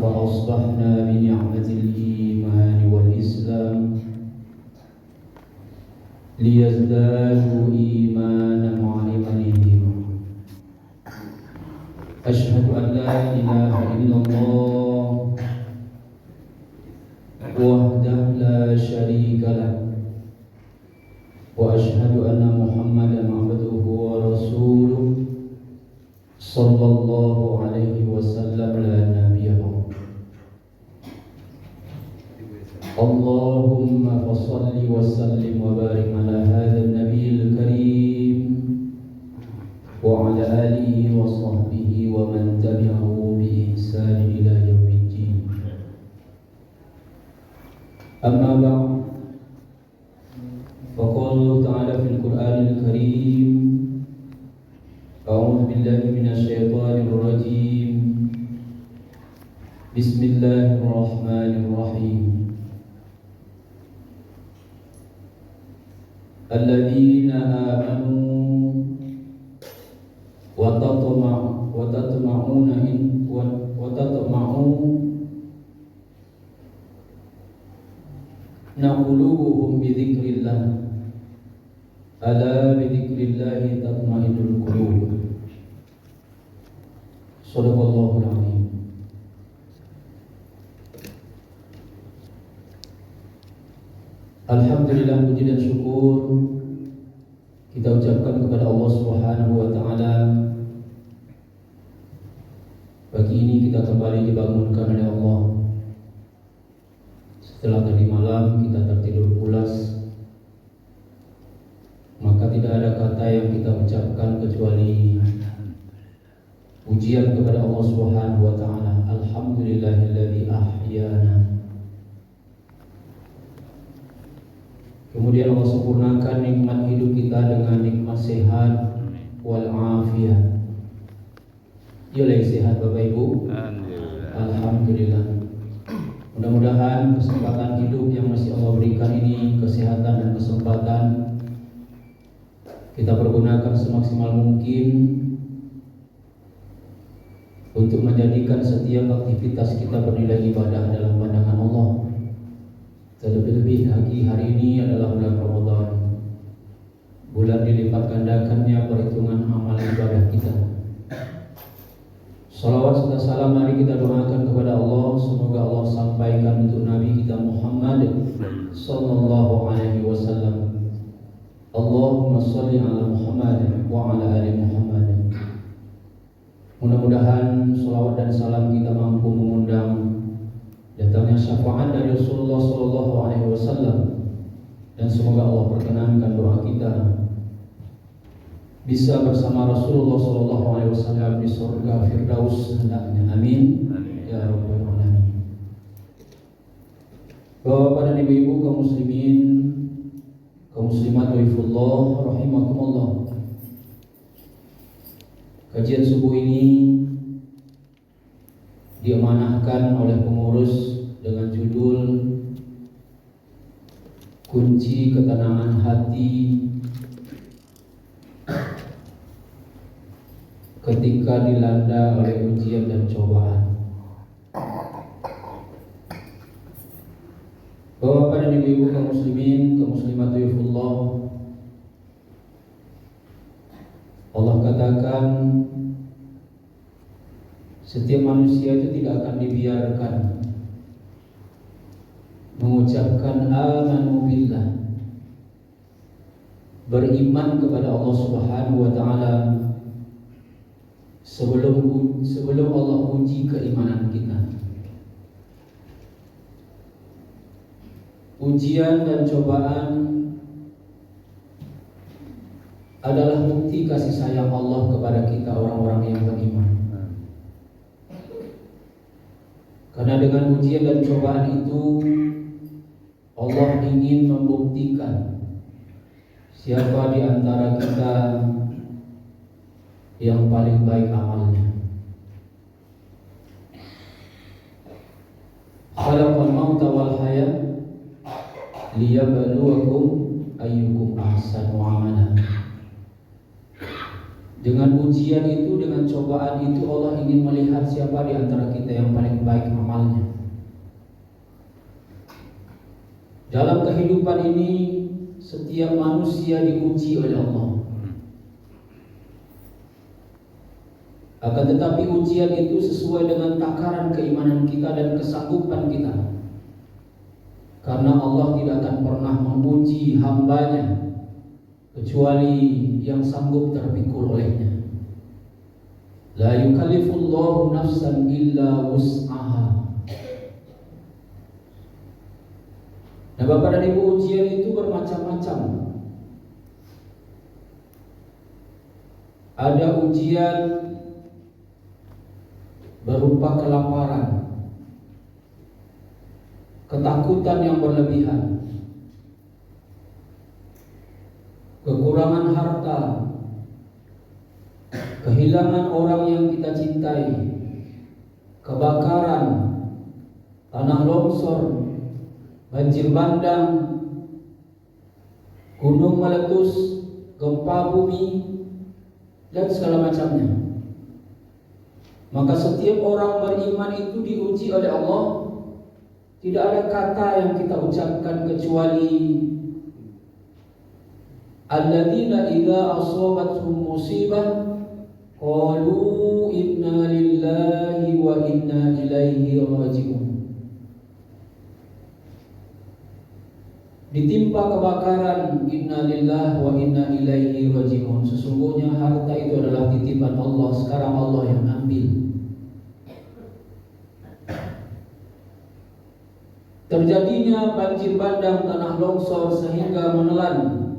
فأصبحنا بنعمة الإيمان والإسلام ليزدادوا إيمانا مع إيمانهم. أشهد أن لا إله إلا الله وحده لا شريك له وأشهد أن محمدا عبده ورسوله صلى الله عليه وسلم لا نبي بعده. اللهم فصل وسلم وبارك على هذا النبي الكريم وعلى آله وصحبه ومن تبعه بإحسان إلى يوم الدين. أما بعد، فقال الله تعالى في القرآن الكريم: أعوذ بالله من الشيطان الرجيم. بسم الله الرحمن الرحيم. الذين آمنوا وتطمعون قلوبهم بذكر الله ألا بذكر الله تطمئن القلوب. صدق الله العظيم. Alhamdulillah, puji dan syukur kita ucapkan kepada Allah Subhanahu wa taala. Pagi ini kita kembali dibangunkan oleh Allah. Setelah tadi malam kita tertidur pulas, maka tidak ada kata yang kita ucapkan kecuali pujian kepada Allah Subhanahu wa taala. Alhamdulillahilladzi ahyana. Kemudian Allah sempurnakan nikmat hidup kita dengan nikmat sehat wal afiyah. Yalah sehat Bapak Ibu. Alhamdulillah. Mudah-mudahan kesempatan hidup yang masih Allah berikan ini, kesehatan dan kesempatan, kita pergunakan semaksimal mungkin untuk menjadikan setiap aktivitas kita bernilai ibadah dalam pandangan Allah. Terlebih-lebih lagi hari ini adalah bulan Ramadan, bulan dilipat gandakannya perhitungan amal ibadah kita. Salawat serta salam mari kita doakan kepada Allah, semoga Allah sampaikan untuk Nabi kita Muhammad sallallahu alaihi wasallam. Allahumma shalli ala Muhammad wa ala ali Muhammad. Mudah-mudahan salawat dan salam kita mampu mengundang datangnya syafaat dari Rasulullah sallallahu alaihi wasallam, dan semoga Allah perkenankan doa kita bisa bersama Rasulullah sallallahu alaihi wasallam di surga Firdaus hendaknya. Amin ya rabbal alamin. Bapak dan Ibu kaum muslimin, kaum muslimat wafillah rahimakumullah. Kajian subuh ini diamanahkan oleh pengurus dengan judul Kunci Ketenangan Hati Ketika Dilanda oleh Ujian dan Cobaan. Bapak dan Ibu kaum muslimin, kaum muslimat wafillah, Allah katakan setiap manusia itu tidak akan dibiarkan mengucapkan amanu billah, beriman kepada Allah Subhanahu wa taala sebelum Allah uji keimanan kita. Ujian dan cobaan adalah bukti kasih sayang Allah kepada kita orang-orang yang beriman. Karena dengan ujian dan cobaan itu Allah ingin membuktikan siapa di antara kita yang paling baik amalnya. Khalaqal mauta wal hayat liyabluwakum ayyukum ahsanu amala. Dengan ujian itu, dengan cobaan itu, Allah ingin melihat siapa di antara kita yang paling baik amal. Dalam kehidupan ini setiap manusia diuji oleh Allah. Akan tetapi ujian itu sesuai dengan takaran keimanan kita dan kesanggupan kita. Karena Allah tidak akan pernah menguji hambanya kecuali yang sanggup terpikul olehnya. La yukallifullahu nafsan illa wus'aha. Nah, Bapak dan Ibu, ujian itu bermacam-macam. Ada ujian berupa kelaparan, ketakutan yang berlebihan, kekurangan harta, kehilangan orang yang kita cintai, kebakaran, tanah longsor, banjir bandang, gunung meletus, gempa bumi, dan segala macamnya. Maka setiap orang beriman itu diuji oleh Allah. Tidak ada kata yang kita ucapkan kecuali alladzina idza asabatuhum musibah qalu inna lillahi wa inna ilaihi raji'un. Ditimpa kebakaran, inna lillahi wa inna ilaihi raji'un. Sesungguhnya harta itu adalah titipan Allah, sekarang Allah yang ambil. Terjadinya banjir bandang, tanah longsor sehingga menelan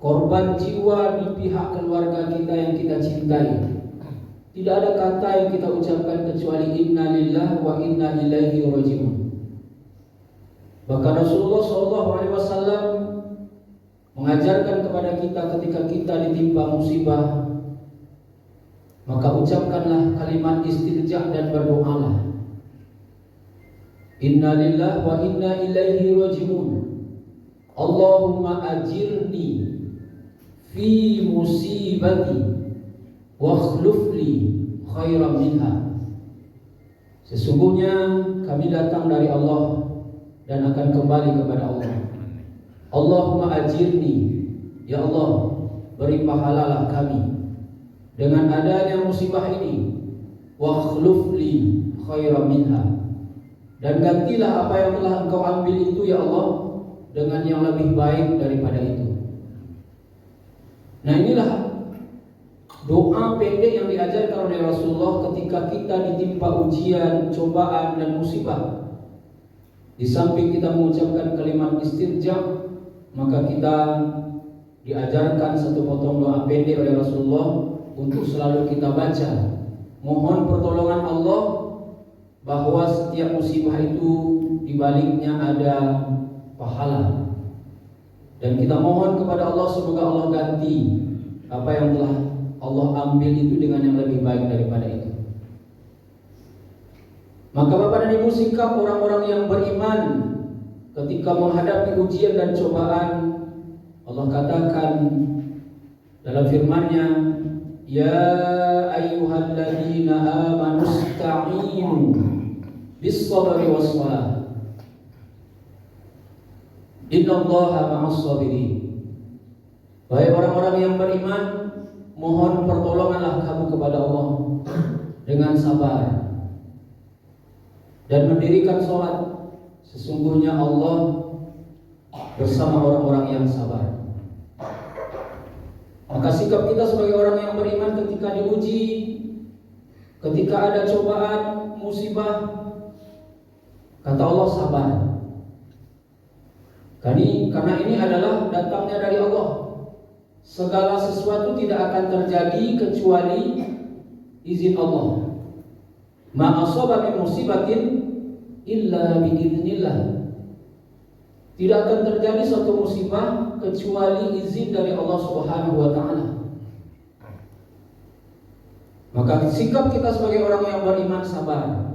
korban jiwa di pihak keluarga kita yang kita cintai. Tidak ada kata yang kita ucapkan kecuali inna lillahi wa inna ilaihi raji'un. Bahkan Rasulullah SAW mengajarkan kepada kita ketika kita ditimpa musibah, maka ucapkanlah kalimat istirja dan berdoalah. Inna lillahi wa inna ilaihi raji'un. Allahumma ajirni fi musibati wa akhlifli khairan minha. Sesungguhnya kami datang dari Allah dan akan kembali kepada Allah. Allahumma ajirni, ya Allah, beri pahalalah kami dengan adanya musibah ini, wa akhlifli khairan minha, dan gantilah apa yang telah Engkau ambil itu ya Allah dengan yang lebih baik daripada itu. Nah, inilah doa pendek yang diajarkan oleh Rasulullah ketika kita ditimpa ujian, cobaan dan musibah. Di samping kita mengucapkan kalimat istirja, maka kita diajarkan satu potong doa pendek oleh Rasulullah untuk selalu kita baca. Mohon pertolongan Allah bahwa setiap musibah itu di baliknya ada pahala. Dan kita mohon kepada Allah semoga Allah ganti apa yang telah Allah ambil itu dengan yang lebih baik daripada itu. Maka Bapak dan Ibu, sikap orang-orang yang beriman ketika menghadapi ujian dan cobaan, Allah katakan dalam firman-Nya, ya ayyuhalladzina amanu ista'inu bis-sabri was-salah. Innallaha ma'as-sabirin. Wahai orang-orang yang beriman, mohon pertolonganlah kamu kepada Allah dengan sabar dan mendirikan sholat. Sesungguhnya Allah bersama orang-orang yang sabar. Maka sikap kita sebagai orang yang beriman ketika diuji, ketika ada cobaan, musibah, kata Allah sabar. Karena ini adalah datangnya dari Allah. Segala sesuatu tidak akan terjadi kecuali izin Allah. Ma asaba min musibatin illa biidznillah. Tidak akan terjadi suatu musibah kecuali izin dari Allah Subhanahu wa taala. Maka sikap kita sebagai orang yang beriman sabar.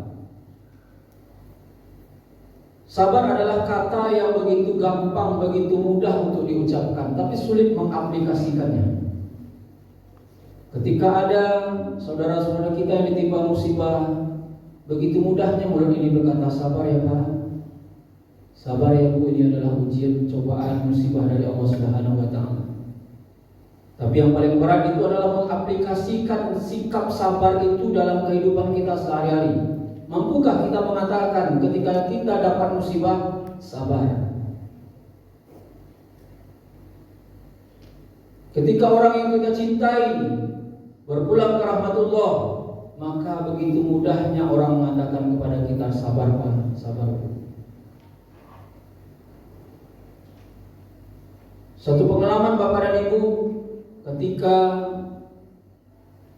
Sabar adalah kata yang begitu gampang, begitu mudah untuk diucapkan, tapi sulit mengaplikasikannya. Ketika ada saudara-saudara kita yang ditimpa musibah, begitu mudahnya mulut ini berkata sabar ya Pak, Sabar ya Bu, ini adalah ujian, cobaan, musibah dari Allah Subhanahu wa taala. Tapi yang paling berat itu adalah mengaplikasikan sikap sabar itu dalam kehidupan kita sehari-hari. Mampukah kita mengatakan ketika kita dapat musibah, sabar? Ketika orang yang kita cintai berpulang ke rahmatullah, maka begitu mudahnya orang mengatakan kepada kita, sabar Pak, sabar Bu. Satu pengalaman Bapak dan Ibu, ketika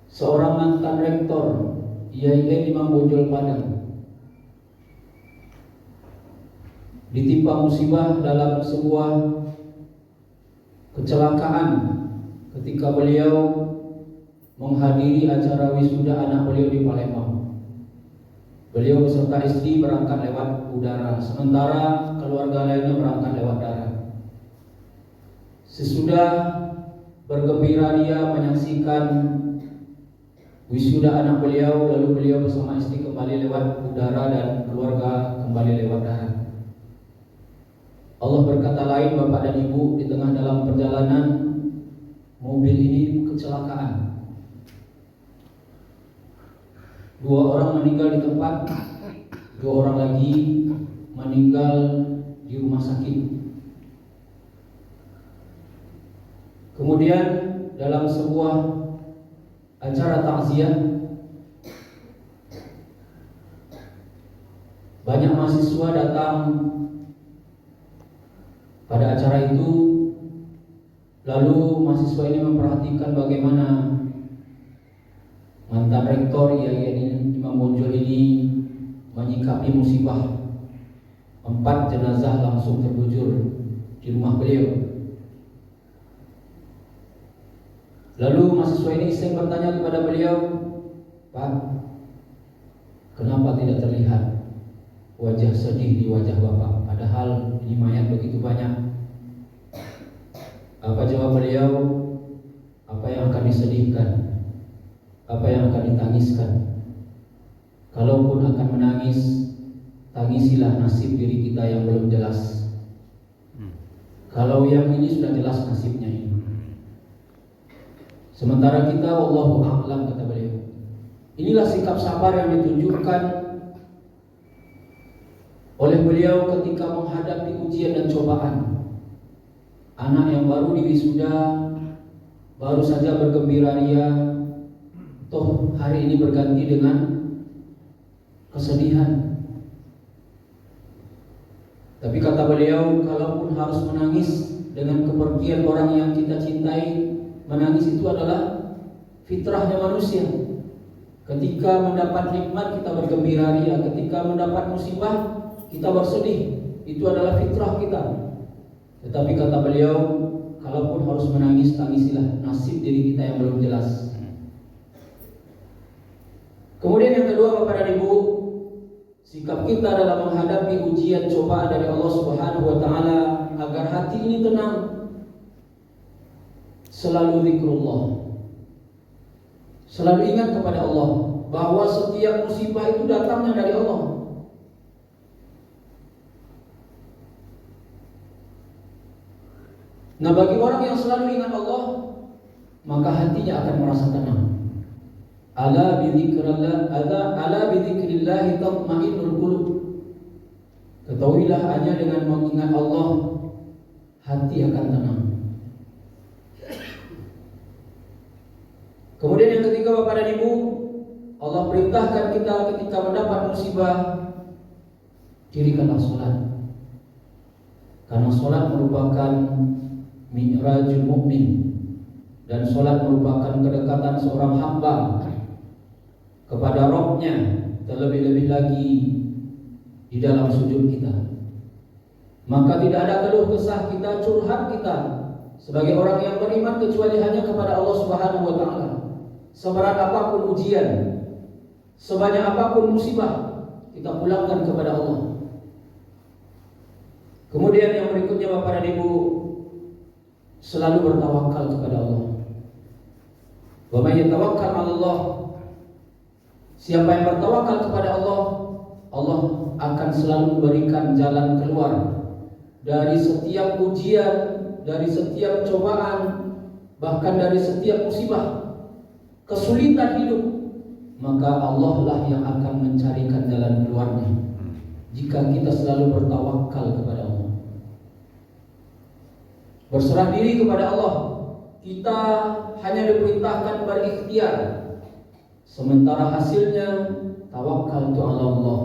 seorang mantan rektor IAIN Imam Bonjol Padang ditimpa musibah dalam sebuah kecelakaan ketika beliau menghadiri acara wisuda anak beliau di Palembang. Beliau beserta istri berangkat lewat udara, sementara keluarga lainnya berangkat lewat darat. Sesudah bergembira ria menyaksikan wisuda anak beliau, lalu beliau bersama istri kembali lewat udara dan keluarga kembali lewat darat. Allah berkata lain Bapak dan Ibu, di tengah dalam perjalanan mobil ini kecelakaan. 2 orang meninggal di tempat, 2 orang lagi meninggal di rumah sakit. Kemudian dalam sebuah acara takziah, banyak mahasiswa datang pada acara itu. Lalu mahasiswa ini memperhatikan bagaimana mantan rektor IAIN Imam Bonjol ini menyikapi musibah. 4 jenazah langsung terbujur di rumah beliau. Lalu mahasiswa ini iseng bertanya kepada beliau, Pak, kenapa tidak terlihat wajah sedih di wajah Bapak, padahal ini mayat begitu banyak? Apa jawab beliau? Apa yang akan disedihkan? Apa yang akan ditangiskan? Kalaupun akan menangis, tangisilah nasib diri kita yang belum jelas. Kalau yang ini sudah jelas nasibnya ini. Sementara kita, wallahu a'lam, kata beliau. Inilah sikap sabar yang ditunjukkan oleh beliau ketika menghadapi ujian dan cobaan. Anak yang baru diwisuda, baru saja bergembira ria, toh hari ini berganti dengan kesedihan. Tapi kata beliau, kalaupun harus menangis dengan kepergian orang yang kita cintai, menangis itu adalah fitrahnya manusia. Ketika mendapat nikmat kita bergembira ria, ketika mendapat musibah kita bersedih, itu adalah fitrah kita. Tetapi kata beliau, kalaupun harus menangis, tangisilah nasib diri kita yang belum jelas. Kemudian yang kedua Bapak dan Ibu, sikap kita dalam menghadapi ujian cobaan dari Allah Subhanahu wa taala agar hati ini tenang. Selalu zikrullah, selalu ingat kepada Allah bahwa setiap musibah itu datangnya dari Allah. Nah, bagi orang yang selalu ingat Allah, maka hatinya akan merasa tenang. Ala bidzikrillah tatma'innul qulub. Ketahuilah hanya dengan mengingat Allah hati akan tenang. Kemudian yang ketiga Bapak dan Ibu, Allah perintahkan kita ketika mendapat musibah, dirikanlah sholat. Karena sholat merupakan mi'rajul mukmin, dan sholat merupakan kedekatan seorang hamba kepada Rabb-Nya, terlebih-lebih lagi di dalam sujud kita. Maka tidak ada keluh kesah kita, curhat kita sebagai orang yang beriman kecuali hanya kepada Allah Subhanahu wa taala. Seberat apapun ujian, sebanyak apapun musibah, kita pulangkan kepada Allah. Kemudian yang berikutnya Bapak dan Ibu, selalu bertawakal kepada Allah. Wa may yatawakkal 'ala Allah, siapa yang bertawakal kepada Allah, Allah akan selalu memberikan jalan keluar dari setiap ujian, dari setiap cobaan, bahkan dari setiap musibah, kesulitan hidup. Maka Allah lah yang akan mencarikan jalan keluarnya jika kita selalu bertawakal kepada Allah, berserah diri kepada Allah. Kita hanya diperintahkan berikhtiar, sementara hasilnya tawakal tu ala Allah,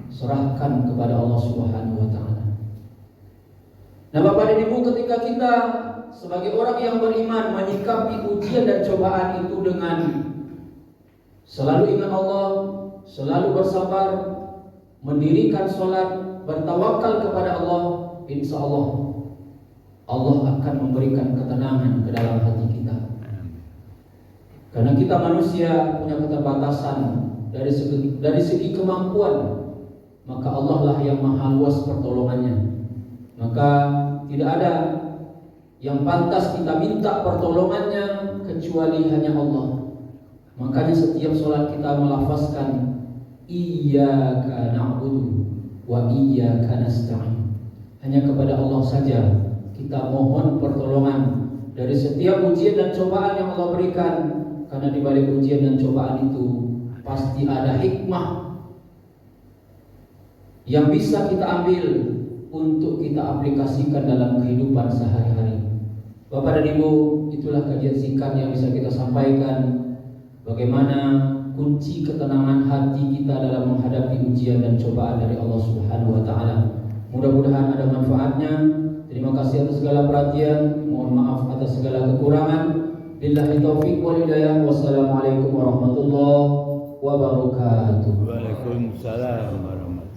serahkan kepada Allah Subhanahu wa taala. Nah, Bapak dan Ibu, ketika kita sebagai orang yang beriman menyikapi ujian dan cobaan itu dengan selalu ingat Allah, selalu bersabar, mendirikan sholat, bertawakal kepada Allah, insya Allah Allah akan memberikan ketenangan ke dalam hati kita. Karena kita manusia punya keterbatasan dari segi kemampuan, maka Allah lah yang maha luas pertolongannya. Maka tidak ada yang pantas kita minta pertolongannya kecuali hanya Allah. Makanya setiap sholat kita melafazkan Iyyaka na'budu wa iyyaka nasta'in. Hanya kepada Allah saja kita mohon pertolongan dari setiap ujian dan cobaan yang Allah berikan. Karena di balik ujian dan cobaan itu pasti ada hikmah yang bisa kita ambil untuk kita aplikasikan dalam kehidupan sehari-hari. Bapak dan Ibu, itulah kajian singkat yang bisa kita sampaikan, bagaimana kunci ketenangan hati kita dalam menghadapi ujian dan cobaan dari Allah Subhanahu wa taala. Mudah-mudahan ada manfaatnya. Terima kasih atas segala perhatian. Mohon maaf atas segala kekurangan. Billahi taufiq wal hidayah. Wassalamualaikum warahmatullahi wabarakatuh. Waalaikumsalam warahmatullahi wabarakatuh.